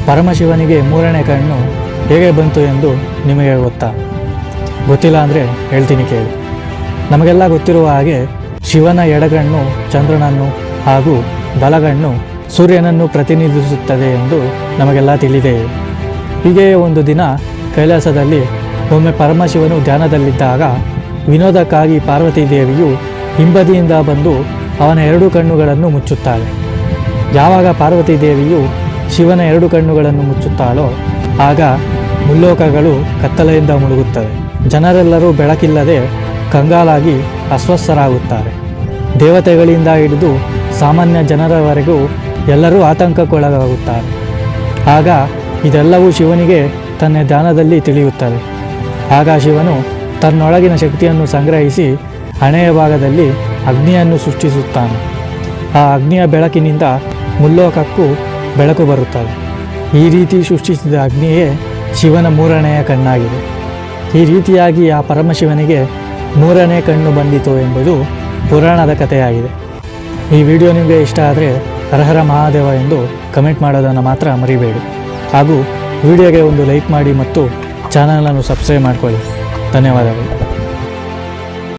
ಪರಮಶಿವನಿಗೆ ಮೂರನೇ ಕಣ್ಣು ಹೇಗೆ ಬಂತು ಎಂದು ನಿಮಗೆ ಗೊತ್ತಾ? ಗೊತ್ತಿಲ್ಲ ಅಂದರೆ ಹೇಳ್ತೀನಿ ಕೇಳಿ. ನಮಗೆಲ್ಲ ಗೊತ್ತಿರುವ ಹಾಗೆ ಶಿವನ ಎಡಗಣ್ಣು ಚಂದ್ರನನ್ನು ಹಾಗೂ ಬಲಗಣ್ಣು ಸೂರ್ಯನನ್ನು ಪ್ರತಿನಿಧಿಸುತ್ತದೆ ಎಂದು ನಮಗೆಲ್ಲ ತಿಳಿದೇ ಇದೆ. ಹೀಗೆಯೇ ಒಂದು ದಿನ ಕೈಲಾಸದಲ್ಲಿ ಒಮ್ಮೆ ಪರಮಶಿವನು ಧ್ಯಾನದಲ್ಲಿದ್ದಾಗ ವಿನೋದಕ್ಕಾಗಿ ಪಾರ್ವತೀ ದೇವಿಯು ಹಿಂಬದಿಯಿಂದ ಬಂದು ಅವನ 2 ಕಣ್ಣುಗಳನ್ನು ಮುಚ್ಚುತ್ತಾಳೆ. ಯಾವಾಗ ಪಾರ್ವತೀ ದೇವಿಯು ಶಿವನ 2 ಕಣ್ಣುಗಳನ್ನು ಮುಚ್ಚುತ್ತಾಳೋ ಆಗ ಮುಲ್ಲೋಕಗಳು ಕತ್ತಲೆಯಿಂದ ಮುಳುಗುತ್ತವೆ. ಜನರೆಲ್ಲರೂ ಬೆಳಕಿಲ್ಲದೆ ಕಂಗಾಲಾಗಿ ಅಸ್ವಸ್ಥರಾಗುತ್ತಾರೆ. ದೇವತೆಗಳಿಂದ ಹಿಡಿದು ಸಾಮಾನ್ಯ ಜನರವರೆಗೂ ಎಲ್ಲರೂ ಆತಂಕಕ್ಕೊಳಗಾಗುತ್ತಾರೆ. ಆಗ ಇದೆಲ್ಲವೂ ಶಿವನಿಗೆ ತನ್ನ ಧ್ಯಾನದಲ್ಲಿ ತಿಳಿಯುತ್ತದೆ. ಆಗ ಶಿವನು ತನ್ನೊಳಗಿನ ಶಕ್ತಿಯನ್ನು ಸಂಗ್ರಹಿಸಿ ಹಣೆಯ ಭಾಗದಲ್ಲಿ ಅಗ್ನಿಯನ್ನು ಸೃಷ್ಟಿಸುತ್ತಾನೆ. ಆ ಅಗ್ನಿಯ ಬೆಳಕಿನಿಂದ ಮುಲ್ಲೋಕಕ್ಕೂ ಬೆಳಕು ಬರುತ್ತದೆ. ಈ ರೀತಿ ಸೃಷ್ಟಿಸಿದ ಅಗ್ನಿಯೇ ಶಿವನ ಮೂರನೆಯ ಕಣ್ಣಾಗಿದೆ. ಈ ರೀತಿಯಾಗಿ ಆ ಪರಮಶಿವನಿಗೆ ಮೂರನೇ ಕಣ್ಣು ಬಂದಿತು ಎಂಬುದು ಪುರಾಣದ ಕಥೆಯಾಗಿದೆ. ಈ ವಿಡಿಯೋ ನಿಮಗೆ ಇಷ್ಟ ಆದರೆ ಹರ ಹರ ಮಹಾದೇವ ಎಂದು ಕಮೆಂಟ್ ಮಾಡೋದನ್ನು ಮಾತ್ರ ಮರಿಬೇಡಿ. ಹಾಗೂ ವಿಡಿಯೋಗೆ ಒಂದು ಲೈಕ್ ಮಾಡಿ ಮತ್ತು ಚಾನಲನ್ನು ಸಬ್ಸ್ಕ್ರೈಬ್ ಮಾಡಿಕೊಳ್ಳಿ. ಧನ್ಯವಾದಗಳು.